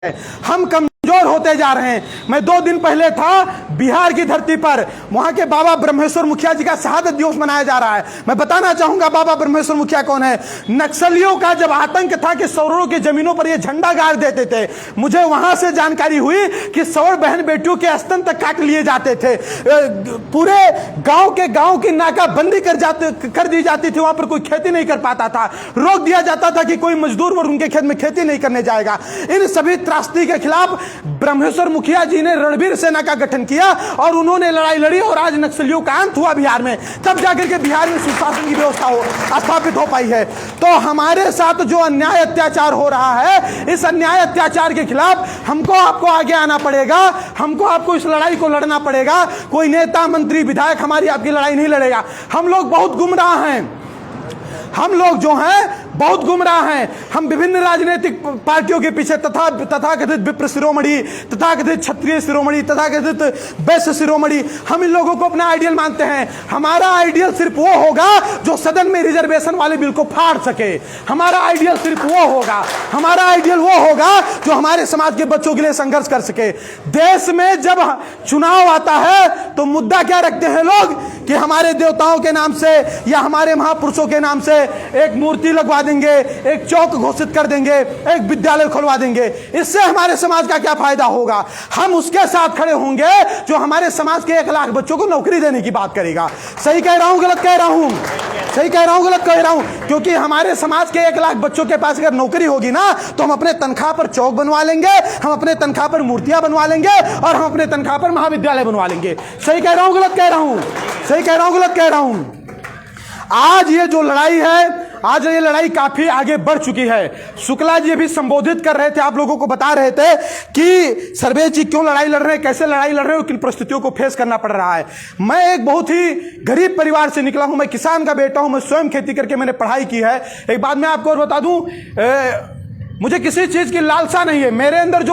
हम कमजोर होते जा रहे हैं। मैं 2 दिन पहले था बिहार की धरती पर, वहां के बाबा ब्रह्मेश्वर मुखिया जी का शहादत दिवस मनाया जा रहा है। मैं बताना चाहूंगा बाबा ब्रह्मेश्वर मुखिया कौन है। नक्सलियों का जब आतंक था कि सौरों की जमीनों पर ये झंडा गाड़ देते थे, मुझे वहां से जानकारी हुई कि सौर बहन बेटियों के स्तन तक काट लिए जाते थे, पूरे गांव की नाकाबंदी कर दी जाती थी, वहां पर कोई खेती नहीं कर पाता था, रोक दिया जाता था कि कोई मजदूर उनके खेत में खेती नहीं करने जाएगा। इन सभी त्रासदी के खिलाफ ब्रह्मेश्वर मुखिया जी ने रणवीर सेना का गठन किया और उन्होंने लड़ाई लड़ी और आज नक्सलियों का अंत हुआ बिहार में, तब जाकर के बिहार में सुशासन की व्यवस्था स्थापित हो पाई है। तो हमारे साथ जो अन्याय अत्याचार हो रहा है, इस अन्याय अत्याचार के खिलाफ हमको आपको आगे आना पड़ेगा, हमको आपको इस लड़ाई को लड़ना पड़ेगा। कोई नेता मंत्री विधायक हमारी आपकी लड़ाई नहीं लड़ेगा। हम लोग बहुत गुमराह हैं, हम लोग जो हैं बहुत गुमराह हैं। हम विभिन्न राजनीतिक पार्टियों के पीछे तथाकथित विप्र शिरोमणि, तथाकथित क्षत्रिय शिरोमणि, तथाकथित वैश्य शिरोमणि, हम इन लोगों को अपना आइडियल मानते हैं। हमारा आइडियल सिर्फ वो होगा जो सदन में रिजर्वेशन वाले बिल को फाड़ सके। हमारा आइडियल सिर्फ वो होगा, हमारा आइडियल वो होगा जो हमारे समाज के बच्चों के लिए संघर्ष कर सके। देश में जब चुनाव आता है तो मुद्दा क्या रखते हैं लोग कि हमारे देवताओं के नाम से या हमारे महापुरुषों के नाम से एक मूर्ति लगवा देंगे, एक चौक घोषित कर देंगे, एक विद्यालय खुलवा देंगे। इससे हमारे समाज का क्या फायदा होगा? हम उसके साथ खड़े होंगे जो हमारे समाज के 1 लाख बच्चों को नौकरी देने की बात करेगा। सही कह रहा हूं गलत कह रहा हूं? सही कह रहा हूं गलत कह रहा हूं? क्योंकि हमारे समाज के 1 लाख बच्चों के पास अगर नौकरी होगी ना तो हम अपने तनख्वाह पर चौक बनवा लेंगे, हम अपने तनख्वाह पर मूर्तियां बनवा लेंगे और हम अपने तनख्वाह पर महाविद्यालय बनवा लेंगे। सही कह रहा हूं गलत कह रहा हूं? सही कह रहा हूं गलत कह रहा हूं? आज ये जो लड़ाई है, आज ये लड़ाई काफी आगे बढ़ चुकी है। शुक्ला जी भी संबोधित कर रहे थे, आप लोगों को बता रहे थे कि सर्वे जी क्यों लड़ाई लड़ रहे हैं, कैसे लड़ाई लड़ रहे हैं, किन परिस्थितियों को फेस करना पड़ रहा है। मैं एक बहुत ही गरीब परिवार से निकला हूं, मैं किसान का बेटा हूं, मैं स्वयं खेती करके मैंने पढ़ाई की है। एक बात मैं आपको और बता दूं, मुझे किसी चीज की लालसा नहीं है। मेरे अंदर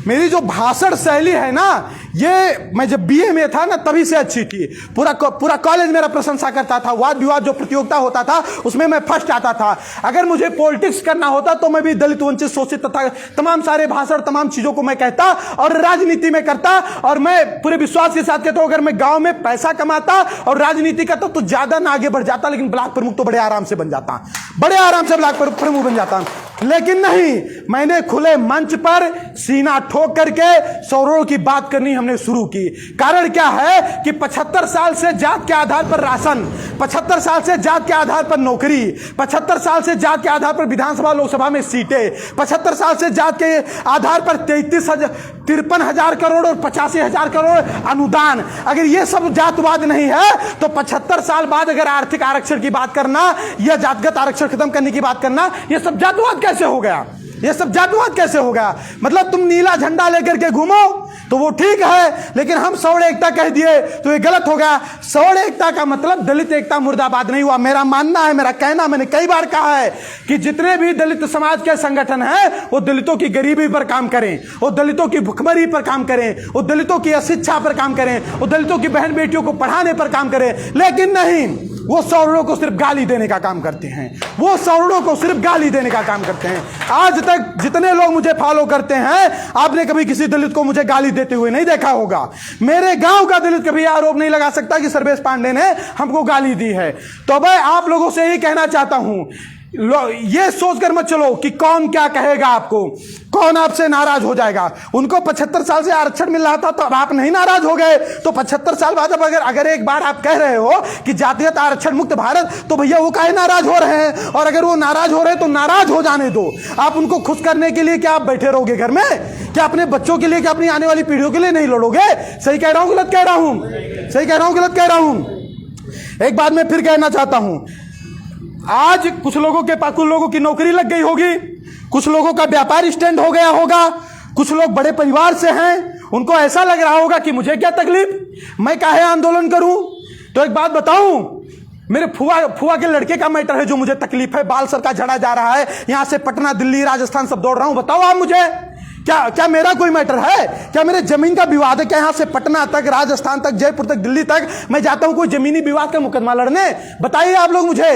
मेरी जो भाषण शैली है ना, ये मैं जब बीए में था ना तभी से अच्छी थी। पूरा कॉलेज मेरा प्रशंसा करता था। वाद विवाद जो प्रतियोगिता होता था उसमें मैं फर्स्ट आता था। अगर मुझे पॉलिटिक्स करना होता तो मैं भी दलित वंचित शोषित तथा तमाम सारे भाषण तमाम चीजों को मैं कहता और राजनीति में करता। और मैं पूरे विश्वास के साथ कहता हूं, अगर मैं गांव में पैसा कमाता और राजनीति करता तो ज्यादा ना आगे बढ़ जाता, लेकिन ब्लॉक प्रमुख तो बड़े आराम से बन जाता, बड़े आराम से ब्लॉक प्रमुख बन जाता। लेकिन नहीं, मैंने खुले मंच पर सीना ठोक करके सौरों की बात करनी हमने शुरू की। कारण क्या है कि 75 साल से जात के आधार पर राशन, 75 साल से जात के आधार पर नौकरी, 75 साल से जात के आधार पर विधानसभा लोकसभा में सीटें, 75 साल से जात के आधार पर 53,000 करोड़ और 85,000 करोड़ अनुदान। अगर ये सब जातवाद नहीं है तो 75 साल बाद अगर आर्थिक आरक्षण की बात करना या जातगत आरक्षण खत्म करने की बात करना, ये सब जातवाद कैसे हो गया? ये सब जातवाद कैसे हो गया? मतलब तुम नीला झंडा लेकर के घूमो तो वो ठीक है, लेकिन हम सौड़ एकता कह दिए तो ये गलत हो गया। सौड़ एकता का मतलब दलित एकता मुर्दाबाद नहीं हुआ। मेरा मानना है, मेरा कहना, मैंने कई बार कहा है कि जितने भी दलित समाज के संगठन हैं वो दलितों की गरीबी पर काम करें, वो दलितों की भुखमरी पर काम करें, वो दलितों की अशिक्षा पर काम करें, वो दलितों की बहन बेटियों को पढ़ाने पर काम करें। लेकिन नहीं, वो सौरों को सिर्फ गाली देने का काम करते हैं, वो सौरों को सिर्फ गाली देने का काम करते हैं। आज तक जितने लोग मुझे फॉलो करते हैं, आपने कभी किसी दलित को मुझे गाली देते हुए नहीं देखा होगा। मेरे गांव का दलित कभी आरोप नहीं लगा सकता कि सर्वेश पांडे ने हमको गाली दी है। तो मैं आप लोगों से यही कहना चाहता हूं, ये सोचकर मत चलो कि कौन क्या कहेगा, आपको कौन आपसे नाराज हो जाएगा। उनको 75 साल से आरक्षण मिल रहा था तो अब आप नहीं नाराज हो गए, तो 75 साल बाद अब अगर एक बार आप कह रहे हो कि जातीयता आरक्षण मुक्त भारत, तो भैया वो काहे नाराज हो रहे हैं? और अगर वो नाराज हो रहे हैं तो नाराज हो जाने दो। आप उनको खुश करने के लिए क्या आप बैठे रहोगे घर में? क्या अपने बच्चों के लिए, क्या अपनी आने वाली पीढ़ियों के लिए नहीं लड़ोगे? सही कह रहा हूं गलत कह रहा हूं? सही कह रहा हूं गलत कह रहा हूं? एक बात मैं फिर कहना चाहता हूं, आज कुछ लोगों की नौकरी लग गई होगी, कुछ लोगों का व्यापार स्टैंड हो गया होगा, कुछ लोग बड़े परिवार से हैं, उनको ऐसा लग रहा होगा कि मुझे क्या तकलीफ, मैं काहे आंदोलन करूं। तो एक बात बताऊं, मेरे फुआ के लड़के का मैटर है जो मुझे तकलीफ है। बाल सर का झड़ा जा रहा है, यहां से पटना, दिल्ली, राजस्थान सब दौड़ रहा हूं। बताओ आप मुझे, क्या मेरा कोई मैटर है? क्या मेरे जमीन का विवाद है? क्या यहां से पटना तक, राजस्थान तक, जयपुर तक, दिल्ली तक मैं जाता हूं कोई जमीनी विवाद का मुकदमा लड़ने? बताइए आप लोग मुझे,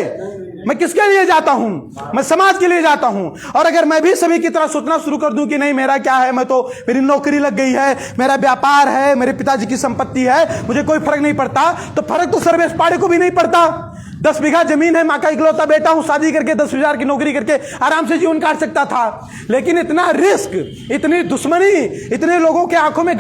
मैं किसके लिए जाता हूं? मैं समाज के लिए जाता हूं। और अगर मैं भी सभी की तरह सोचना शुरू कर दूं कि नहीं मेरा क्या है, मैं तो मेरी नौकरी लग गई है, मेरा व्यापार है, मेरे पिताजी की संपत्ति है, मुझे कोई फर्क नहीं पड़ता, तो फर्क तो सर्वेश पांडे को भी नहीं पड़ता। 10 बीघा जमीन है, मां का इकलौता बेटा हूं, शादी करके 10,000 की नौकरी करके आराम से जीवन काट सकता था। लेकिन इतना रिस्क, इतनी दुश्मनी, इतने लोगों के आंखों में,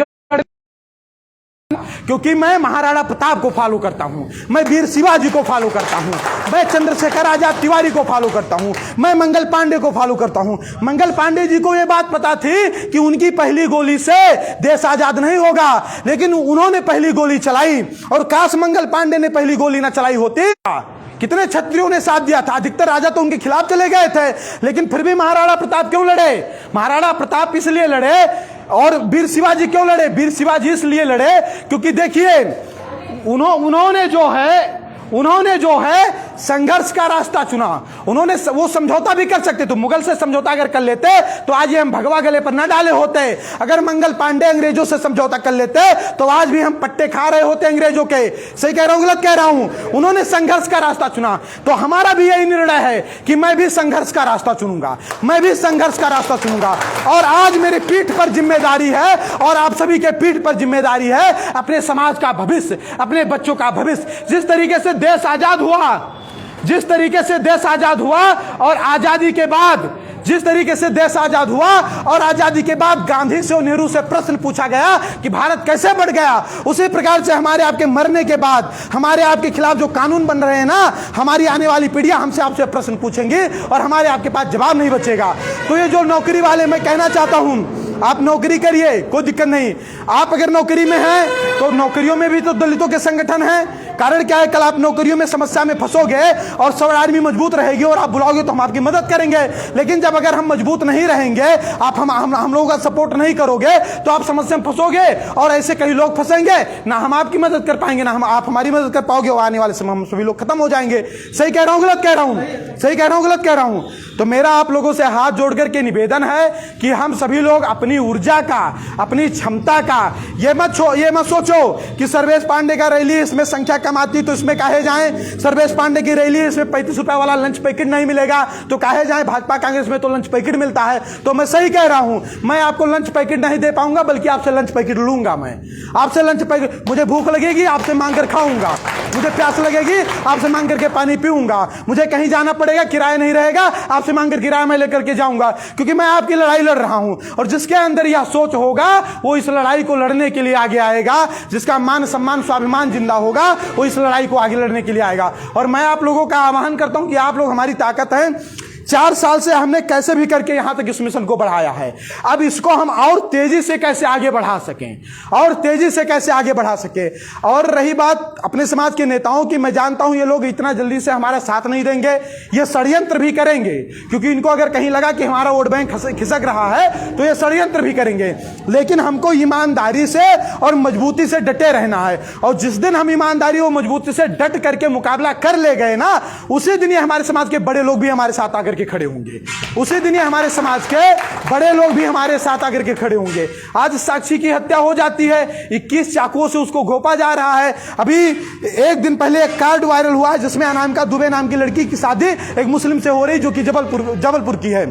क्योंकि मैं महाराणा प्रताप को फॉलो करता हूं, मैं वीर शिवाजी को फॉलो करता हूं, मैं चंद्रशेखर आजाद तिवारी को फॉलो करता हूं, मैं मंगल पांडे को फॉलो करता हूं। मंगल पांडे जी को यह बात पता थी कि उनकी पहली गोली से देश आजाद नहीं होगा, लेकिन उन्होंने पहली गोली चलाई। और काश मंगल पांडे ने पहली गोली ना चलाई होती, कितने क्षत्रियों ने साथ दिया था। अधिकतर राजा तो उनके खिलाफ चले गए थे, लेकिन फिर भी महाराणा प्रताप क्यों लड़े? महाराणा प्रताप इसलिए लड़े। और वीर शिवाजी क्यों लड़े? वीर शिवाजी इसलिए लड़े क्योंकि देखिए उन्होंने जो है संघर्ष का रास्ता चुना। उन्होंने वो समझौता भी कर सकते थे, मुगल से समझौता अगर कर लेते तो आज ये हम भगवा गले पर न डाले होते। अगर मंगल पांडे अंग्रेजों से समझौता कर लेते तो आज भी हम पट्टे खा रहे होते अंग्रेजों के। सही कह रहा हूं गलत कह रहा हूं? उन्होंने संघर्ष का रास्ता चुना, तो हमारा भी यही निर्णय है कि मैं भी संघर्ष का रास्ता चुनूंगा, मैं भी संघर्ष का रास्ता चुनूंगा। और आज मेरी पीठ पर जिम्मेदारी है और आप सभी के पीठ पर जिम्मेदारी है अपने समाज का भविष्य, अपने बच्चों का भविष्य। जिस तरीके से देश आजाद हुआ, जिस तरीके से देश आजाद हुआ और आजादी के बाद, जिस तरीके से देश आजाद हुआ और आजादी के बाद गांधी से और नेहरू से प्रश्न पूछा गया कि भारत कैसे बढ़ गया, उसी प्रकार से हमारे आपके मरने के बाद हमारे आपके खिलाफ जो कानून बन रहे हैं ना, हमारी आने वाली पीढ़ियां हमसे आपसे प्रश्न पूछेंगी और हमारे आपके पास जवाब नहीं बचेगा। तो ये जो नौकरी वाले, मैं कहना चाहता हूं आप नौकरी करिए, कोई दिक्कत नहीं। आप अगर नौकरी में हैं तो नौकरियों में भी तो दलितों के संगठन हैं। कारण क्या है? कल आप नौकरियों में समस्या में फंसोगे और सब आदमी मजबूत रहेगी और आप बुलाओगे तो हम आपकी मदद करेंगे। लेकिन जब अगर हम मजबूत नहीं रहेंगे, आप हम लोगों का सपोर्ट नहीं करोगे, तो आप समस्या में फंसोगे और ऐसे कई लोग फंसेंगे, ना हम आपकी मदद कर पाएंगे, ना आप हमारी मदद कर पाओगे। और आने वाले समय हम सभी लोग खत्म हो जाएंगे। सही कह रहा हूं गलत कह रहा हूं? सही कह रहा हूं गलत कह रहा हूं? तो मेरा आप लोगों से हाथ जोड़ करके निवेदन है कि हम सभी लोग अपनी ऊर्जा का, अपनी क्षमता का, ये मत सोचो कि सर्वेश पांडे का रैली इसमें संख्या कम आती तो इसमें काहे जाएं, सर्वेश पांडे की रैली इसमें 35 रुपए वाला लंच पैकेट नहीं मिलेगा तो काहे जाएं, भाजपा कांग्रेस में तो लंच पैकेट मिलता है। तो मैं सही कह रहा हूं, मैं आपको लंच पैकेट नहीं दे पाऊंगा, बल्कि आपसे लंच पैकेट लूंगा। मैं आपसे लंच पैकेट, मुझे भूख लगेगी आपसे मांग कर खाऊंगा, मुझे प्यास लगेगी आपसे मांग करके पानी पीऊंगा, मुझे कहीं जाना पड़ेगा किराया नहीं रहेगा आपसे मांग कर किराया मैं लेकर के जाऊंगा, क्योंकि मैं आपकी लड़ाई लड़ रहा हूं। और जिसके अंदर यह सोच होगा वो इस लड़ाई को लड़ने के लिए आगे आएगा, जिसका मान सम्मान स्वाभिमान जिंदा होगा वो इस लड़ाई को आगे लड़ने के लिए आएगा। और मैं आप लोगों का आह्वान करता हूं कि आप लोग हमारी ताकत हैं। 4 साल से हमने कैसे भी करके यहां तक इस मिशन को बढ़ाया है, अब इसको हम और तेजी से कैसे आगे बढ़ा सकें, और तेजी से कैसे आगे बढ़ा सके। और रही बात अपने समाज के नेताओं की, मैं जानता हूं ये लोग इतना जल्दी से हमारा साथ नहीं देंगे, ये षड्यंत्र भी करेंगे, क्योंकि इनको अगर कहीं लगा कि हमारा वोट बैंक खिसक रहा है तो ये षड्यंत्र भी करेंगे। लेकिन हमको ईमानदारी से और मजबूती से डटे रहना है, और जिस दिन हम ईमानदारी और मजबूती से डट करके मुकाबला कर ले गए ना, उसी दिन ये हमारे समाज के बड़े लोग भी हमारे साथ आकर के खड़े होंगे, उसी दिन हमारे समाज के बड़े लोग भी हमारे साथ आकर के खड़े होंगे। आज साक्षी की हत्या हो जाती है, 21 चाकुओं से उसको घोंपा जा रहा है। अभी एक दिन पहले एक कार्ड वायरल हुआ है जिसमें अनामिका दुबे नाम की लड़की की शादी एक मुस्लिम से हो रही, जो कि जबलपुर की है।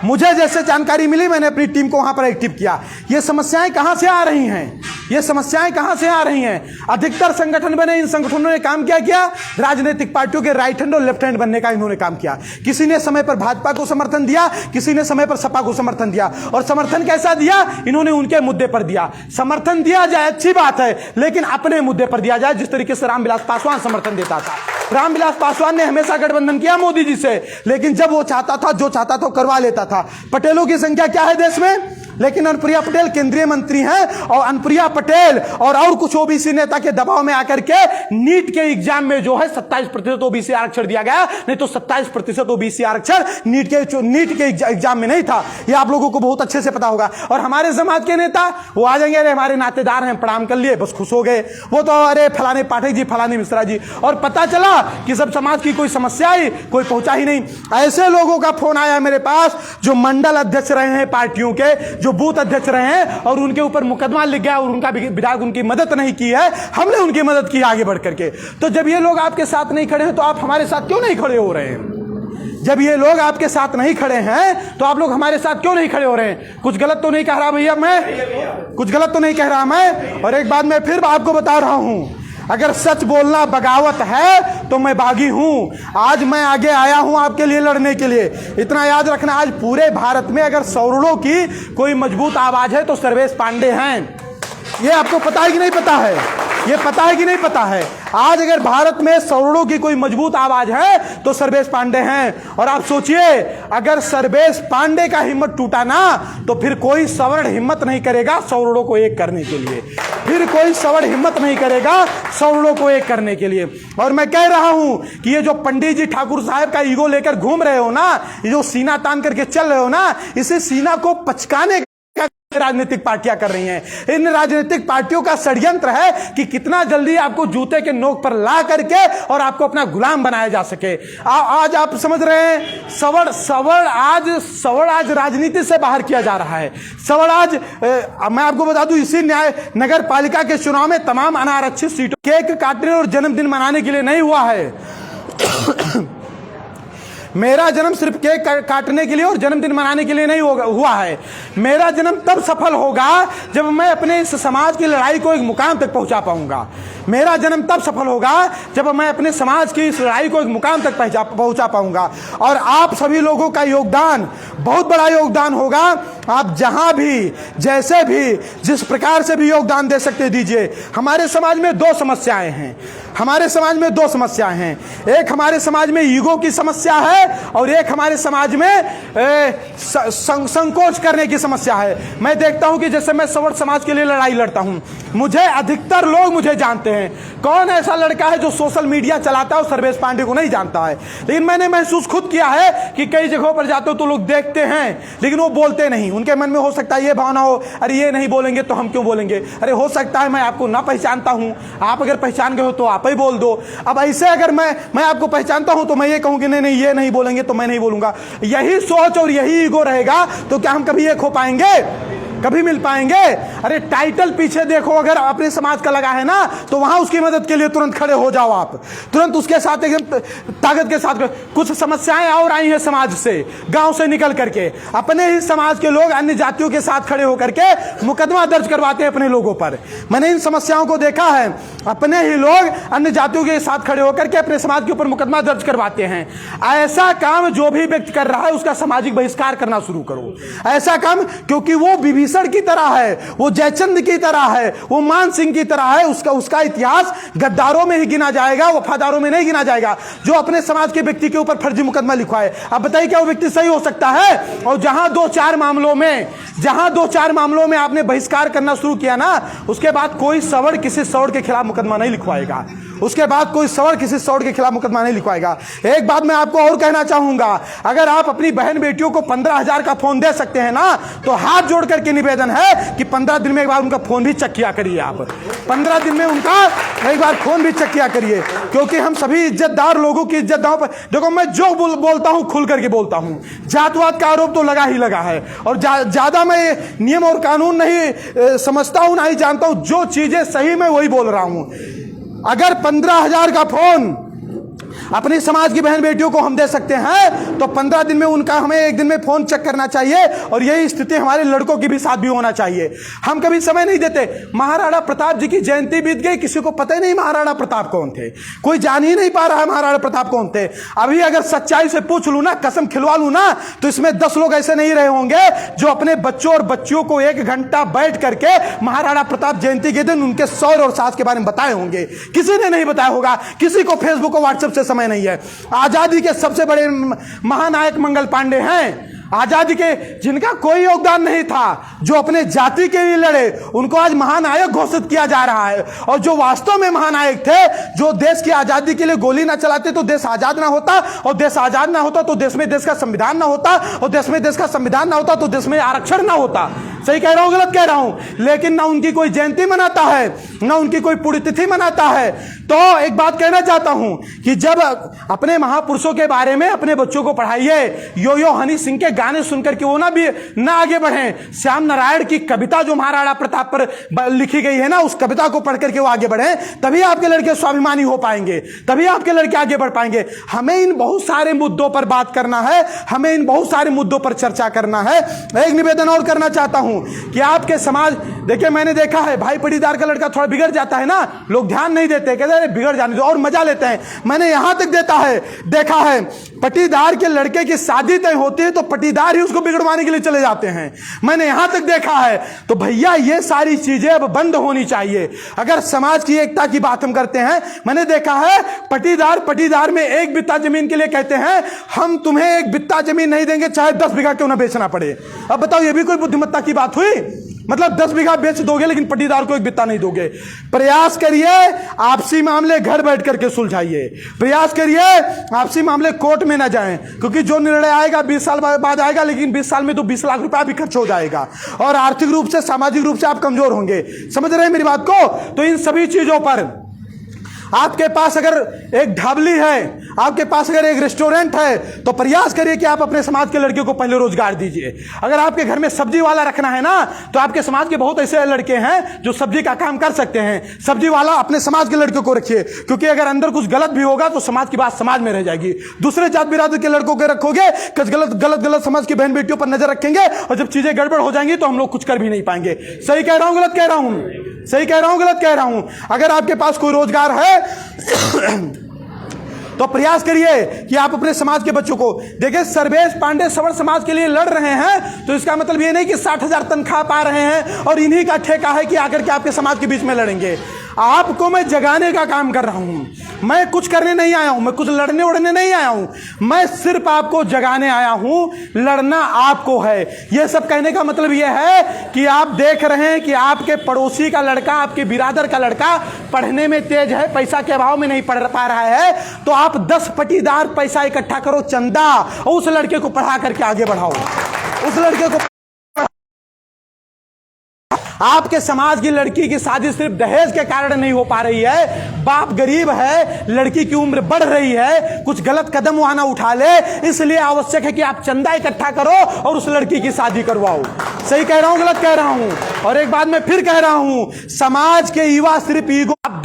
मुझे जैसे जानकारी मिली मैंने अपनी टीम को वहां पर एक्टिव किया। ये समस्याएं कहां से आ रही हैं? ये समस्याएं कहां से आ रही हैं? अधिकतर संगठन बने, इन संगठनों ने काम क्या किया? राजनीतिक पार्टियों के राइट हैंड और लेफ्ट हैंड बनने का इन्होंने काम किया। किसी ने समय पर भाजपा को समर्थन दिया, किसी ने समय पर सपा को समर्थन दिया। और समर्थन कैसा दिया? इन्होंने उनके मुद्दे पर दिया। समर्थन दिया जाए अच्छी बात है, लेकिन अपने मुद्दे पर दिया जाए। जिस तरीके से रामविलास पासवान समर्थन देता था, रामविलास पासवान ने हमेशा गठबंधन किया मोदी जी से, लेकिन जब वो चाहता था, जो चाहता था करवा लेता था। पटेलों की संख्या क्या है देश में? लेकिन अनुप्रिया पटेल केंद्रीय मंत्री हैं, और अनुप्रिया पटेल और कुछ ओबीसी नेता के दबाव में आकर के नीट के एग्जाम में जो है 27% ओबीसी आरक्षण दिया गया, नहीं तो 27% ओबीसी आरक्षण नीट के एग्जाम में नहीं था। ये आप लोगों को बहुत अच्छे से पता होगा। और हमारे समाज के नेता वो आ जाएंगे, अरे हमारे नातेदार हैं, प्रणाम कर लिए, बस खुश हो गए। वो तो अरे फलाने पाठक जी, फलाने मिश्रा जी, और पता चला कि सब समाज की कोई समस्या आई, कोई पहुंचा ही नहीं। ऐसे लोगों का फोन आया मेरे पास जो मंडल अध्यक्ष रहे हैं पार्टियों के, जो बूथ अध्यक्ष रहे हैं और उनके ऊपर मुकदमा लिख गया और उनका विधायक उनकी मदद नहीं की है, हमने उनकी मदद की आगे बढ़ करके। तो जब ये लोग आपके साथ नहीं खड़े हैं तो आप हमारे साथ क्यों नहीं खड़े हो रहे हैं? जब ये लोग आपके साथ नहीं खड़े हैं तो आप लोग हमारे साथ क्यों नहीं खड़े हो रहे हैं? कुछ गलत तो नहीं कह रहा भैया मैं? कुछ गलत तो नहीं कह रहा मैं? और एक बात मैं फिर आपको बता रहा हूं, अगर सच बोलना बगावत है तो मैं बागी हूं। आज मैं आगे आया हूं आपके लिए लड़ने के लिए। इतना याद रखना, आज पूरे भारत में अगर सवर्णों की कोई मजबूत आवाज है तो सर्वेश पांडे हैं। ये आपको पता है कि नहीं पता है? ये पता है कि नहीं पता है? आज अगर भारत में सवर्णों की कोई मजबूत आवाज है तो सर्वेश पांडे हैं। और आप सोचिए, अगर सर्वेश पांडे का हिम्मत टूटा ना तो फिर कोई सवर्ण हिम्मत नहीं करेगा सवर्णों को एक करने के लिए। फिर कोई सवर्ण हिम्मत नहीं करेगा सवर्णों को एक करने के लिए। और मैं कह रहा हूं कि ये जो पंडित जी ठाकुर साहब का ईगो लेकर घूम रहे हो ना, ये जो सीना तान करके चल रहे हो ना, इसे सीना को पचकाने राजनीतिक पार्टियां कर रही हैं। इन राजनीतिक पार्टियों का षड्यंत्र है कि कितना जल्दी आपको जूते के नोक पर ला करके और आपको अपना गुलाम बनाया जा सके। आज आप समझ रहे हैं, सवर्ण आज राजनीति से बाहर किया जा रहा है। सवर्ण आज मैं आपको बता दूं, इसी न्याय नगर पालिका के चुनाव में तमाम अनारक्षित सीटों केक काटने और जन्मदिन मनाने के लिए नहीं हुआ है। मेरा जन्म सिर्फ केक काटने के लिए और जन्मदिन मनाने के लिए नहीं हुआ है। मेरा जन्म तब सफल होगा जब मैं अपने इस समाज की लड़ाई को एक मुकाम तक पहुंचा पाऊंगा। मेरा जन्म तब सफल होगा जब मैं अपने समाज की इस लड़ाई को एक मुकाम तक पहुंचा पाऊंगा। और आप सभी लोगों का योगदान बहुत बड़ा योगदान होगा। आप जहां भी, जैसे भी, जिस प्रकार से भी योगदान दे सकते दीजिए। हमारे समाज में दो समस्याएं हैं। हमारे समाज में दो समस्याएं हैं। एक हमारे समाज में ईगो की समस्या है और एक हमारे समाज में संकोच करने की समस्या है। मैं देखता हूं कि जैसे मैं सवर्ण समाज के लिए लड़ाई लड़ता हूं, मुझे अधिकतर लोग मुझे जानते हैं। कौन ऐसा लड़का है जो सोशल मीडिया चलाता है और सर्वेश पांडे को नहीं जानता है? लेकिन मैंने महसूस खुद किया है कि कई जगहों पर जाते हो तो लोग देखते हैं लेकिन वो बोलते नहीं। उनके मन में हो सकता है ये भावना हो, अरे ये नहीं बोलेंगे तो हम क्यों बोलेंगे? अरे हो सकता है मैं आपको ना पहचानता हूं, आप अगर पहचान गए हो तो आप ही बोल दो। अब ऐसे अगर मैं आपको पहचानता हूं तो मैं ये कहूं कि नहीं ये नहीं बोलेंगे तो मैं नहीं बोलूंगा। यही सोच और यही ईगो रहेगा तो क्या हम कभी एक हो पाएंगे? कभी मिल पाएंगे? अरे टाइटल पीछे देखो, अगर अपने समाज का लगा है ना तो वहां उसकी मदद के लिए तुरंत खड़े हो जाओ। आप तुरंत उसके साथ एकदम ताकत के साथ। कुछ समस्याएं और आई हैं समाज से, गांव से निकल करके अपने ही समाज के लोग अन्य जातियों के साथ खड़े होकर के मुकदमा दर्ज करवाते हैं अपने लोगों पर। मैंने इन समस्याओं को देखा है। अपने ही लोग अन्य जातियों के साथ खड़े होकर के अपने समाज के ऊपर मुकदमा दर्ज करवाते हैं। ऐसा काम जो भी व्यक्ति कर रहा है उसका सामाजिक बहिष्कार करना शुरू करो। ऐसा काम, क्योंकि वो विभीषण की तरह है, वो जयचंद की तरह है, वो मान सिंह की तरह है। उसका इतिहास गद्दारों में ही गिना जाएगा, वफादारों में नहीं गिना जाएगा, जो अपने समाज के व्यक्ति के ऊपर फर्जी मुकदमा लिखवाए। अब बताइए क्या वो व्यक्ति सही हो सकता है? और जहां दो चार मामलों में आपने बहिष्कार करना शुरू किया ना, उसके बाद कोई सवर्ण किसी सवर्ण के खिलाफ मुकदमा नहीं लिखवाएगा। उसके बाद कोई सवर्ण किसी सवर्ण के खिलाफ मुकदमा नहीं लिखवाएगा। एक बात मैं आपको और कहना चाहूंगा, अगर आप अपनी बहन बेटियों को 15,000 का फोन दे सकते हैं ना तो हाथ जोड़ करके निवेदन है कि 15 दिन में एक बार उनका फोन भी चेक किया करिए। आप 15 दिन में उनका एक बार फोन भी चेक किया करिए, क्योंकि हम सभी इज्जतदार लोगों की इज्जत दांव पर। देखो, मैं जो बोलता हूं खुल करके बोलता हूं। जातवाद का आरोप तो लगा ही लगा है और ज्यादा मैं नियम और कानून नहीं समझता हूं, नहीं जानता हूं। जो चीजें सही मैं वही बोल रहा हूं। अगर 15,000 का फोन अपनी समाज की बहन बेटियों को हम दे सकते हैं तो 15 दिन में उनका हमें एक दिन में फोन चेक करना चाहिए। और यही स्थिति हमारे लड़कों की भी साथ भी होना चाहिए। हम कभी समय नहीं देते। महाराणा प्रताप जी की जयंती बीत गई, किसी को पता ही नहीं महाराणा प्रताप कौन थे। कोई जान ही नहीं पा रहा है महाराणा प्रताप कौन थे। अभी अगर सच्चाई से पूछ लूं ना, कसम खिलवा लूं ना, तो इसमें 10 लोग ऐसे नहीं रहे होंगे जो अपने बच्चों और बच्चियों को 1 घंटा बैठ करके महाराणा प्रताप जयंती के दिन उनके सौर और सास के बारे में बताए होंगे। किसी ने नहीं बताया होगा। किसी को फेसबुक और व्हाट्सएप से समय नहीं है। आजादी के सबसे बड़े महानायक मंगल पांडे हैं। आजादी के जिनका कोई योगदान नहीं था, जो अपने जाति के लिए लड़े, उनको आज महानायक घोषित किया जा रहा है। और जो वास्तव में महानायक थे, जो देश की आजादी के लिए गोली ना चलाते तो देश आजाद ना होता, और देश आजाद ना होता तो देश में देश का संविधान ना होता, और देश में देश का संविधान ना होता तो देश में आरक्षण ना होता। सही कह रहा हूं गलत कह रहा हूं? लेकिन ना उनकी कोई जयंती मनाता है, ना उनकी कोई पुण्यतिथि मनाता है। तो एक बात कहना चाहता हूं कि जब अपने महापुरुषों के बारे में अपने बच्चों को पढ़ाइए, यो यो हनी सिंह के गाने सुनकर के वो ना आगे बढ़े, श्याम नारायण की कविता जो महाराणा प्रताप पर लिखी गई है ना, उस कविता को पढ़ करके वो आगे बढ़े, तभी आपके लड़के स्वाभिमानी हो पाएंगे, तभी आपके लड़के आगे बढ़ पाएंगे। हमें इन बहुत सारे मुद्दों पर बात करना है, हमें इन बहुत सारे मुद्दों पर चर्चा करना है। एक निवेदन और करना चाहता हूं कि आपके समाज, देखिए मैंने देखा है भाई पटीदार का लड़का थोड़ा बिगड़ जाता है ना, लोग ध्यान नहीं देते, कहते हैं बिगड़ जाने दो, और मजा लेते हैं। मैंने यहां तक देखा है पटीदार के लड़के की शादी तय होती है तो पटीदार ही उसको बिगड़वाने के लिए चले जाते हैं, मैंने यहां तक देखा है। तो भैया ये सारी चीजें अब बंद होनी चाहिए। अगर समाज की एकता की बात हम करते हैं, मैंने देखा है पटीदार में एक बित्ता जमीन के लिए कहते हैं हम तुम्हें एक बित्ता जमीन नहीं देंगे चाहे 10 बीघा क्यों ना बेचना पड़े। अब बताओ ये भी कोई बुद्धिमत्ता की बात हुई? मतलब 10 बीघा बेच दोगे लेकिन पटीदार को एक बित्ता नहीं दोगे। प्रयास करिए आपसी मामले घर बैठ करके सुलझाइए, प्रयास करिए आपसी मामले कोर्ट में ना जाएं, क्योंकि जो निर्णय आएगा 20 साल बाद आएगा, लेकिन 20 साल में तो 20 लाख रुपया भी खर्च हो जाएगा और आर्थिक रूप से सामाजिक रूप से आप कमजोर होंगे। समझ रहे हैं मेरी बात को? तो इन सभी चीजों पर आपके पास अगर एक ढाबली है, आपके पास अगर एक रेस्टोरेंट है, तो प्रयास करिए कि आप अपने समाज के लड़के को पहले रोजगार दीजिए। अगर आपके घर में सब्जी वाला रखना है ना, तो आपके समाज के बहुत ऐसे लड़के हैं जो सब्जी का काम कर सकते हैं, सब्जी वाला अपने समाज के लड़के को रखिए, क्योंकि अगर अंदर कुछ गलत भी होगा तो समाज की बात समाज में रह जाएगी। दूसरे जात बिरादर के लड़कों को रखोगे, कुछ गलत समाज की बहन बेटियों पर नजर रखेंगे और जब चीजें गड़बड़ हो जाएंगी तो हम लोग कुछ कर भी नहीं पाएंगे। सही कह रहा हूं गलत कह रहा हूं? सही कह रहा हूं गलत कह रहा हूं? अगर आपके पास कोई रोजगार है तो प्रयास करिए कि आप अपने समाज के बच्चों को देखिए। सर्वेश पांडे सवर्ण समाज के लिए लड़ रहे हैं तो इसका मतलब ये नहीं कि 60,000 तनख्वाह पा रहे हैं और इन्हीं का ठेका है कि आकर के आपके समाज के बीच में लड़ेंगे। आपको मैं जगाने का काम कर रहा हूं, मैं कुछ करने नहीं आया हूं, मैं कुछ लड़ने उड़ने नहीं आया हूं, मैं सिर्फ आपको जगाने आया हूं। लड़ना आपको है। यह सब कहने का मतलब यह है कि आप देख रहे हैं कि आपके पड़ोसी का लड़का, आपके बिरादर का लड़का पढ़ने में तेज है, पैसा के अभाव में नहीं पढ़ पा रहा है, तो आप 10 पटीदार पैसा इकट्ठा करो, चंदा, और उस लड़के को पढ़ा करके आगे बढ़ाओ। उस लड़के को आपके समाज की लड़की की शादी सिर्फ दहेज के कारण नहीं हो पा रही है, बाप गरीब है, लड़की की उम्र बढ़ रही है, कुछ गलत कदम वहां ना उठा ले, इसलिए आवश्यक है कि आप चंदा इकट्ठा करो और उस लड़की की शादी करवाओ। सही कह रहा हूं गलत कह रहा हूं? और एक बात मैं फिर कह रहा हूं, समाज के युवा सिर्फ ईगो, आप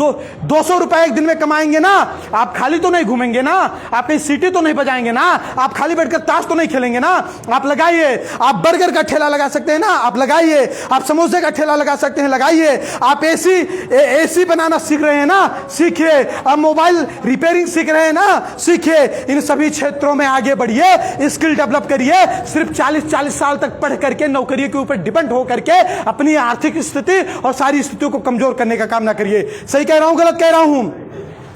200 रुपए एक दिन में कमाएंगे ना, आप खाली तो नहीं घूमेंगे ना, आप कहीं सीटी तो नहीं बजाएंगे ना, आप खाली बैठकर ताश तो नहीं खेलेंगे ना। आप लगाइए, आप बर्गर का ठेला लगा सकते हैं ना, आप लगाइए, आप समोसे का ठेला लगा सकते हैं, लगाइए, आप एसी बनाना सीख रहे हैं ना, सीखिए, आप मोबाइल रिपेयरिंग सीख रहे हैं ना, सीखिए। इन सभी क्षेत्रों में आगे बढ़िए, स्किल डेवलप करिए। सिर्फ 40 साल तक पढ़ करके नौकरी के ऊपर डिपेंड होकर के अपनी आर्थिक स्थिति और सारी स्थितियों को कमजोर करने का काम ना करिए। सही कह रहा हूं गलत कह रहा हूं?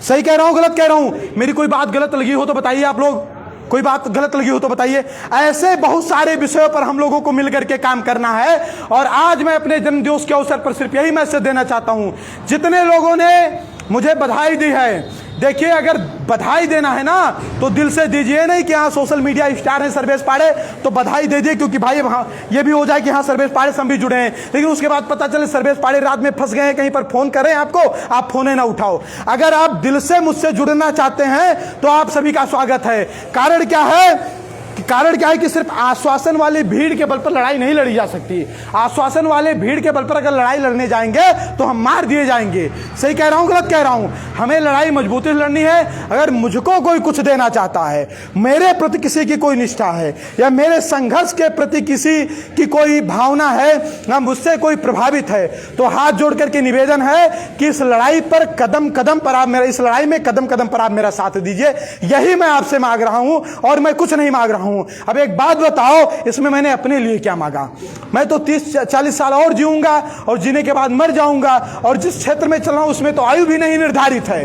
सही कह रहा हूं गलत कह रहा हूं? मेरी कोई बात गलत लगी हो तो बताइए, आप लोग कोई बात गलत लगी हो तो बताइए। ऐसे बहुत सारे विषयों पर हम लोगों को मिलकर के काम करना है। और आज मैं अपने जन्मदिवस के अवसर पर सिर्फ यही मैसेज देना चाहता हूं, जितने लोगों ने मुझे बधाई दी है, देखिए अगर बधाई देना है ना तो दिल से दीजिए, नहीं कि हाँ सोशल मीडिया स्टार है सर्वेश पाड़े तो बधाई दे दिए, क्योंकि भाई हाँ ये भी हो जाए कि हाँ सर्वेश पाड़े से हम भी जुड़े हैं, लेकिन उसके बाद पता चले सर्वेश पाड़े रात में फंस गए हैं, कहीं पर फोन कर रहे हैं आपको, आप फोन ना उठाओ। अगर आप दिल से मुझसे जुड़ना चाहते हैं तो आप सभी का स्वागत है। कारण क्या है? कारण क्या है कि सिर्फ आश्वासन वाली भीड़ के बल पर लड़ाई नहीं लड़ी जा सकती। आश्वासन वाले भीड़ के बल पर अगर लड़ाई लड़ने जाएंगे तो हम मार दिए जाएंगे। सही कह रहा हूं गलत कह रहा हूं? हमें लड़ाई मजबूती से लड़नी है। अगर मुझको कोई कुछ देना चाहता है, मेरे प्रति किसी की कोई निष्ठा है या मेरे संघर्ष के प्रति किसी की कोई भावना है या मुझसे कोई प्रभावित है, तो हाथ जोड़ करके निवेदन है कि इस लड़ाई पर कदम कदम पर आप मेरा, इस लड़ाई में कदम कदम पर आप मेरा साथ दीजिए। यही मैं आपसे मांग रहा हूं और मैं कुछ नहीं मांग रहा हूं। अब एक बात बताओ, इसमें मैंने अपने लिए क्या मांगा? मैं तो 30-40 साल और जीऊंगा और जीने के बाद मर जाऊंगा, और जिस क्षेत्र में चल रहा हूं उसमें तो आयु भी नहीं निर्धारित है।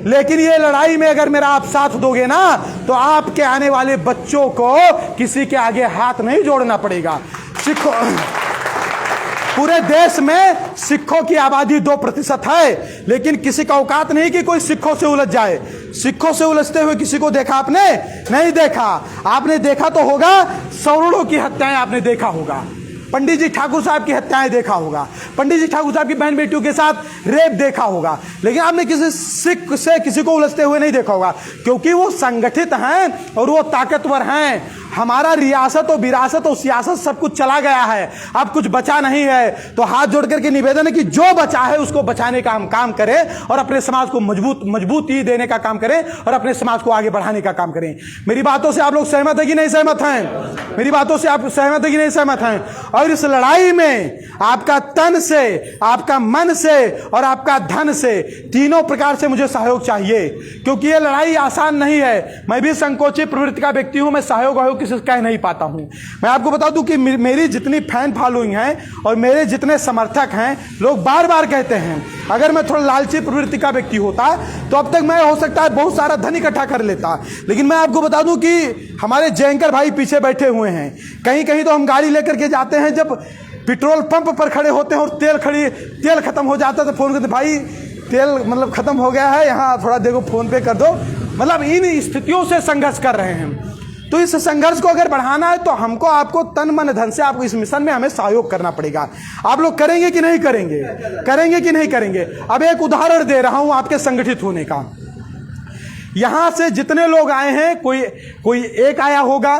लेकिन ये लड़ाई में अगर मेरा आप साथ दोगे ना तो आपके आने वाले बच्चों को किसी के आगे हाथ नहीं जोड़ना पड़ेगा। सिखों, पूरे देश में सिखों की आबादी 2% है, लेकिन किसी का औकात नहीं कि कोई सिखों से उलझ जाए। सिखों से उलझते हुए किसी को देखा आपने? नहीं देखा। आपने देखा तो होगा सवर्णों की हत्याएं आपने देखा होगा, पंडित जी ठाकुर साहब की हत्याएं देखा होगा, पंडित जी ठाकुर साहब की बहन बेटियों के साथ रेप देखा होगा, लेकिन आपने किसी सिख से किसी को उलझते हुए नहीं देखा होगा, क्योंकि वो संगठित हैं और वो ताकतवर हैं। हमारा रियासत और विरासत और सियासत सब कुछ चला गया है, अब कुछ बचा नहीं है। तो हाथ जोड़ करके निवेदन है कि जो बचा है उसको बचाने का हम काम करें और अपने समाज को मजबूती देने का काम करें और अपने समाज को आगे बढ़ाने का काम करें। मेरी बातों से आप लोग सहमत है कि नहीं सहमत हैं? मेरी बातों से आप सहमत है कि नहीं सहमत हैं? और इस लड़ाई में आपका तन से, आपका मन से और आपका धन से, तीनों प्रकार से मुझे सहयोग चाहिए, क्योंकि ये लड़ाई आसान नहीं है। मैं भी संकोची प्रवृत्ति का व्यक्ति हूं, मैं सहयोग किसी से कह नहीं पाता हूं। मैं आपको बता दूं कि मेरी जितनी फैन फॉलोइंग है और मेरे जितने समर्थक हैं, लोग बार बार कहते हैं अगर मैं थोड़ा लालची प्रवृत्ति का व्यक्ति होता तो अब तक मैं हो सकता है बहुत सारा धन इकट्ठा कर लेता। लेकिन मैं आपको बता दूं कि हमारे जयंकर भाई पीछे बैठे हुए हैं, कहीं कहीं तो हम गाड़ी लेकर के जाते हैं, जब पेट्रोल पंप पर खड़े होते हैं और तेल खत्म हो जाता है तो फोन करते, भाई तेल मतलब खत्म हो गया है, यहाँ थोड़ा देखो फोन पे कर दो। मतलब इन स्थितियों से संघर्ष कर रहे हैं। तो इस संघर्ष को अगर बढ़ाना है तो हमको, आपको तन मन धन से आपको इस मिशन में हमें सहयोग करना पड़ेगा। आप लोग करेंगे कि नहीं करेंगे? करेंगे कि नहीं करेंगे? अब एक उदाहरण दे रहा हूं आपके संगठित होने का। यहां से जितने लोग आए हैं, कोई एक आया होगा,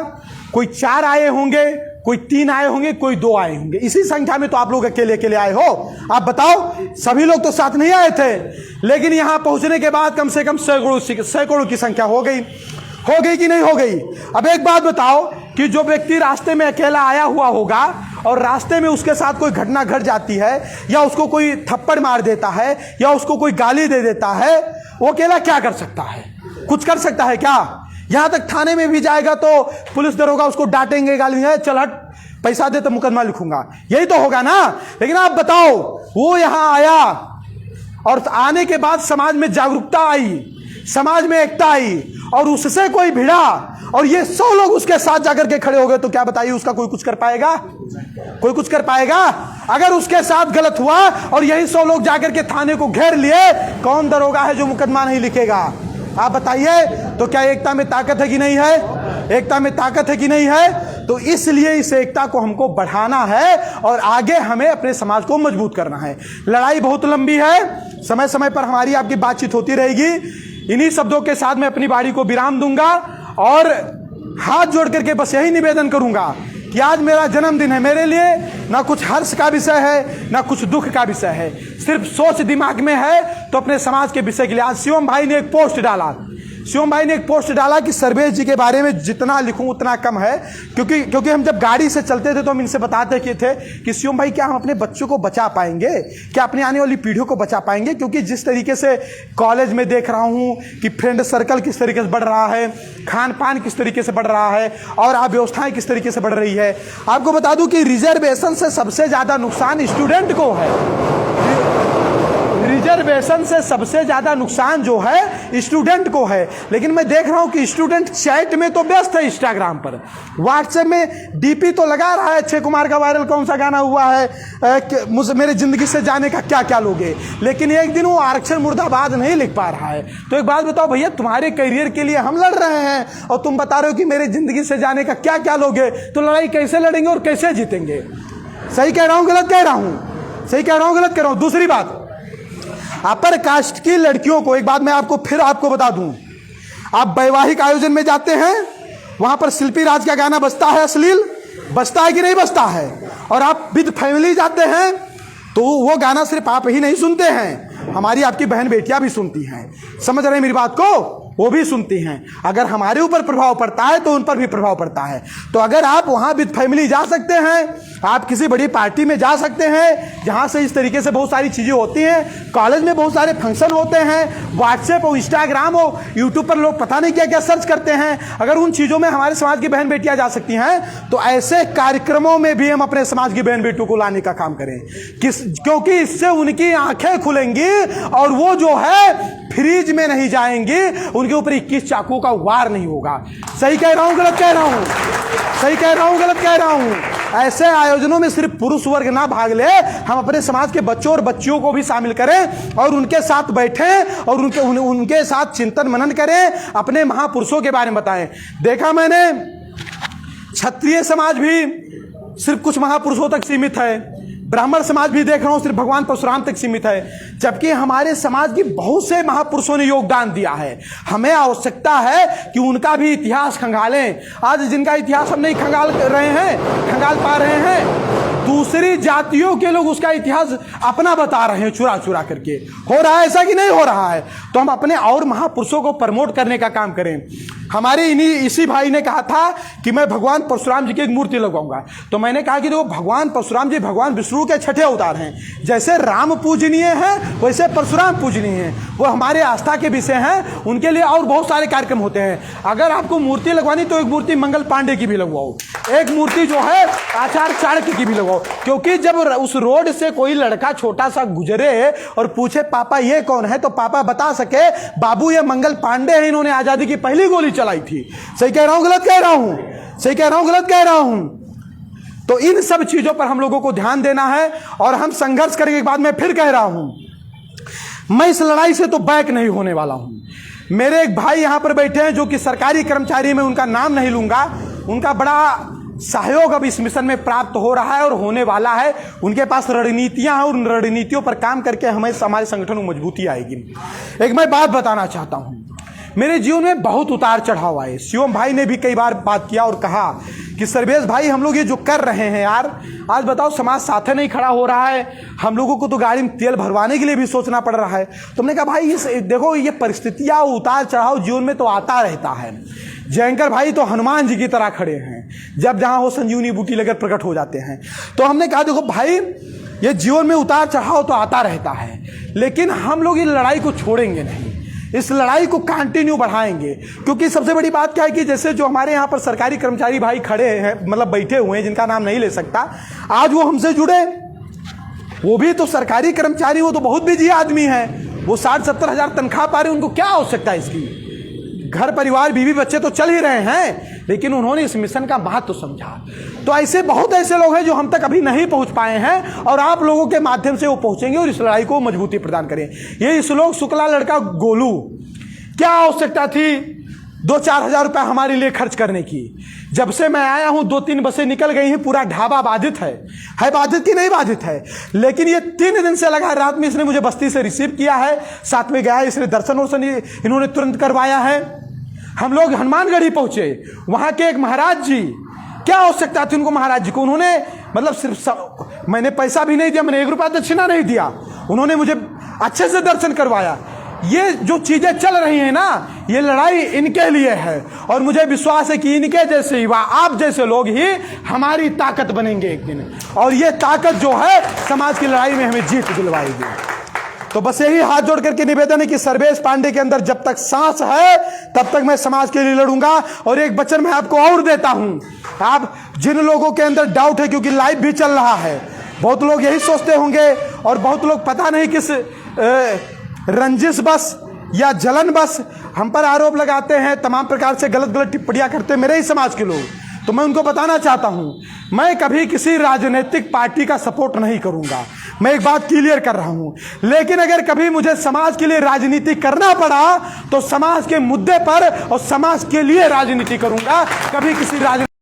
कोई 4 आए होंगे, कोई 3 आए होंगे, कोई 2 आए होंगे। इसी संख्या में तो आप लोग अकेले अकेले आए हो। आप बताओ, सभी लोग तो साथ नहीं आए थे, लेकिन यहां पहुंचने के बाद कम से कम सैकड़ों की संख्या हो गई कि नहीं हो गई? अब एक बात बताओ कि जो व्यक्ति रास्ते में अकेला आया हुआ होगा और रास्ते में उसके साथ कोई घटना घट जाती है, या उसको कोई थप्पड़ मार देता है, या उसको कोई गाली दे देता है, वो अकेला क्या कर सकता है? कुछ कर सकता है क्या? यहां तक थाने में भी जाएगा तो पुलिस दरोगा उसको डांटेंगे, गाली देंगे, चल हट, पैसा दे तो मुकदमा लिखूंगा, यही तो होगा ना। लेकिन आप बताओ, वो यहां आया और आने के बाद समाज में जागरूकता आई, समाज में एकता आई, और उससे कोई भिड़ा और ये 100 लोग उसके साथ जाकर के खड़े हो गए, तो क्या बताइए उसका कोई कुछ कर पाएगा? कोई कुछ कर पाएगा? अगर उसके साथ गलत हुआ और यही 100 लोग जाकर के थाने को घेर लिए, कौन दरोगा है जो मुकदमा नहीं लिखेगा? आप बताइए। तो क्या एकता में ताकत है कि नहीं है? एकता में ताकत है कि नहीं है? तो इसलिए इस एकता को हमको बढ़ाना है और आगे हमें अपने समाज को मजबूत करना है। लड़ाई बहुत लंबी है, समय समय पर हमारी आपकी बातचीत होती रहेगी। इन्हीं शब्दों के साथ मैं अपनी बारी को विराम दूंगा और हाथ जोड़ करके बस यही निवेदन करूंगा कि आज मेरा जन्मदिन है, मेरे लिए ना कुछ हर्ष का विषय है ना कुछ दुख का विषय है, सिर्फ सोच दिमाग में है तो अपने समाज के विषय के लिए। आज शिवम भाई ने एक पोस्ट डाला कि सर्वेश जी के बारे में जितना लिखूं उतना कम है, क्योंकि हम जब गाड़ी से चलते थे तो हम इनसे बताते थे कि शिवम भाई क्या हम अपने बच्चों को बचा पाएंगे, क्या अपनी आने वाली पीढ़ियों को बचा पाएंगे? क्योंकि जिस तरीके से कॉलेज में देख रहा हूं कि फ्रेंड सर्कल किस तरीके से बढ़ रहा है, खान पान किस तरीके से बढ़ रहा है और अव्यवस्थाएं किस तरीके से बढ़ रही है। आपको बता दूं कि रिजर्वेशन से सबसे ज्यादा नुकसान स्टूडेंट को है। रिजर्वेशन से सबसे ज्यादा नुकसान जो है स्टूडेंट को है। लेकिन मैं देख रहा हूं कि स्टूडेंट चैट में तो व्यस्त है, इंस्टाग्राम पर, व्हाट्सएप में डीपी तो लगा रहा है। अक्षय कुमार का वायरल कौन सा गाना हुआ है, मुझे मेरे जिंदगी से जाने का क्या क्या लोगे, लेकिन एक दिन वो आरक्षण मुर्दाबाद नहीं लिख पा रहा है। तो एक बात बताओ भैया, तुम्हारे करियर के लिए हम लड़ रहे हैं और तुम बता रहे हो कि मेरे जिंदगी से जाने का क्या क्या लोगे, तो लड़ाई कैसे लड़ेंगे और कैसे जीतेंगे? सही कह रहा हूं गलत कह रहा हूं? सही कह रहा हूं गलत कह रहा हूं? दूसरी बात, अपर कास्ट की लड़कियों को, एक बात मैं आपको बता दूं, आप वैवाहिक आयोजन में जाते हैं, वहां पर शिल्पी राज का गाना बजता है, अश्लील बजता है कि नहीं बजता है? और आप विद फैमिली जाते हैं तो वो गाना सिर्फ आप ही नहीं सुनते हैं, हमारी आपकी बहन बेटियां भी सुनती हैं। समझ रहे हैं मेरी बात को? वो भी सुनती हैं। अगर हमारे ऊपर प्रभाव पड़ता है तो उन पर भी प्रभाव पड़ता है। तो अगर आप वहां विद फैमिली जा सकते हैं, आप किसी बड़ी पार्टी में जा सकते हैं जहां से इस तरीके से बहुत सारी चीजें होती हैं, कॉलेज में बहुत सारे फंक्शन होते हैं, व्हाट्सएप हो, इंस्टाग्राम हो, यूट्यूब पर लोग पता नहीं क्या क्या सर्च करते हैं, अगर उन चीजों में हमारे समाज की बहन बेटियां जा सकती हैं तो ऐसे कार्यक्रमों में भी हम अपने समाज की बहन बेटियों को लाने का काम करें। क्योंकि इससे उनकी आंखें खुलेंगी और वो जो है फ्रीज में नहीं जाएंगी, उनके ऊपर 21 चाकू का वार नहीं होगा। सही कह रहा हूं गलत कह रहा हूं? सही कह रहा हूं गलत कह रहा हूं? ऐसे आयोजनों में सिर्फ पुरुष वर्ग ना भाग ले, हम अपने समाज के बच्चों और बच्चियों को भी शामिल करें और उनके साथ बैठें और उनके साथ चिंतन मनन करें, अपने महापुरुषों के बारे में बताएं। देखा मैंने क्षत्रिय समाज भी सिर्फ कुछ महापुरुषों तक सीमित है, ब्राह्मण समाज भी देख रहा हूं सिर्फ भगवान परशुराम तक सीमित है, जबकि हमारे समाज की बहुत से महापुरुषों ने योगदान दिया है। हमें आवश्यकता है कि उनका भी इतिहास खंगालें। आज जिनका इतिहास हम नहीं खंगाल पा रहे हैं, दूसरी जातियों के लोग उसका इतिहास अपना बता रहे हैं चुरा चुरा करके। हो रहा है ऐसा कि नहीं हो रहा है? तो हम अपने और महापुरुषों को प्रमोट करने का काम करें। हमारे इसी भाई ने कहा था कि मैं भगवान परशुराम जी की एक मूर्ति लगवाऊंगा, तो मैंने कहा कि देखो, भगवान परशुराम जी भगवान विष्णु के छठे अवतार हैं। जैसे राम पूजनीय हैं वैसे परशुराम पूजनीय हैं, वो हमारे आस्था के विषय हैं। उनके लिए और बहुत सारे कार्यक्रम होते हैं। अगर आपको मूर्ति लगवानी तो एक मूर्ति मंगल पांडे की भी लगवाओ, एक मूर्ति जो है आचार्य चाणक्य की भी लगवाओ, क्योंकि जब उस रोड से कोई लड़का छोटा सा गुजरे और पूछे पापा ये कौन है, तो पापा बता सके बाबू ये मंगल पांडे हैं, इन्होंने आजादी की पहली गोली चलाई थी। सही कह रहा हूं गलत कह रहा हूं? सही कह रहा हूं गलत कह रहा हूं? तो इन सब चीजों पर हम लोगों को ध्यान देना है और हम संघर्ष करेंगे। एक बात मैं फिर कह रहा हूं, मैं इस लड़ाई से तो बैक नहीं होने वाला हूं। मेरे एक भाई यहां पर बैठे हैं जो कि सरकारी कर्मचारी, में उनका नाम नहीं लूंगा, उनका बड़ा सहयोग अब इस मिशन में प्राप्त हो रहा है और होने वाला है। उनके पास रणनीतियां हैं और उन रणनीतियों पर काम करके हमें हमारे संगठन में मजबूती आएगी। एक मैं बात बताना चाहता हूं, मेरे जीवन में बहुत उतार चढ़ाव आए। शिवम भाई ने भी कई बार बात किया और कहा कि सर्वेश भाई हम लोग ये जो कर रहे हैं यार, आज बताओ समाज साथे नहीं खड़ा हो रहा है, हम लोगों को तो गाड़ी में तेल भरवाने के लिए भी सोचना पड़ रहा है। तुमने कहा भाई देखो, ये परिस्थितियां उतार चढ़ाव जीवन में तो आता रहता है। जयंकर भाई तो हनुमान जी की तरह खड़े हैं, जब जहां हो संजीवनी बूटी लेकर प्रकट हो जाते हैं। तो हमने कहा देखो भाई, ये जीवन में उतार चढ़ाव तो आता रहता है, लेकिन हम लोग इस लड़ाई को छोड़ेंगे नहीं, इस लड़ाई को कंटिन्यू बढ़ाएंगे। क्योंकि सबसे बड़ी बात क्या है कि जैसे जो हमारे यहाँ पर सरकारी कर्मचारी भाई खड़े हैं, मतलब बैठे हुए हैं, जिनका नाम नहीं ले सकता, आज वो हमसे जुड़े, वो भी तो सरकारी कर्मचारी, वो तो बहुत बिजी आदमी है, वो 60-70 हजार तनख्वाह पा रहे हैं, उनको क्या आवश्यकता है इसकी? घर परिवार बीवी बच्चे तो चल ही रहे हैं, लेकिन उन्होंने इस मिशन का महत्व समझा। तो ऐसे बहुत ऐसे लोग हैं जो हम तक अभी नहीं पहुंच पाए हैं, और आप लोगों के माध्यम से वो पहुंचेंगे और इस लड़ाई को मजबूती प्रदान करें। ये श्लोक शुक्ला लड़का गोलू, क्या आवश्यकता थी 2-4 हजार रुपया हमारे लिए खर्च करने की? जब से मैं आया हूं 2-3 बसें निकल गई हैं, पूरा ढाबा बाधित है बाधित की नहीं बाधित है, लेकिन ये 3 दिन से लगा। रात में इसने मुझे बस्ती से रिसीव किया है, साथ में गया, इसने दर्शन वर्शन इन्होंने तुरंत करवाया है। हम लोग हनुमानगढ़ी पहुंचे, वहां के एक महाराज जी, क्या आवश्यकता थी उनको महाराज जी को, उन्होंने मतलब सिर्फ मैंने पैसा भी नहीं दिया, मैंने 1 रुपया दक्षिणा नहीं दिया, उन्होंने मुझे अच्छे से दर्शन करवाया। ये जो चीजें चल रही हैं ना, ये लड़ाई इनके लिए है, और मुझे विश्वास है कि इनके जैसे युवा, आप जैसे लोग ही हमारी ताकत बनेंगे एक दिन, और ये ताकत जो है समाज की लड़ाई में हमें जीत दिलवाएगी। तो बस यही हाथ जोड़ करके निवेदन है कि सर्वेश पांडे के अंदर जब तक सांस है तब तक मैं समाज के लिए लड़ूंगा। और एक वचन मैं आपको और देता हूं, आप जिन लोगों के अंदर डाउट है, क्योंकि लाइव भी चल रहा है, बहुत लोग यही सोचते होंगे, और बहुत लोग पता नहीं किस रंजिश बस या जलन बस हम पर आरोप लगाते हैं, तमाम प्रकार से गलत गलत टिप्पणियां करते हैं मेरे ही समाज के लोग। तो मैं उनको बताना चाहता हूं, मैं कभी किसी राजनीतिक पार्टी का सपोर्ट नहीं करूंगा, मैं एक बात क्लियर कर रहा हूं। लेकिन अगर कभी मुझे समाज के लिए राजनीति करना पड़ा तो समाज के मुद्दे पर और समाज के लिए राजनीति करूंगा, कभी किसी राजनीति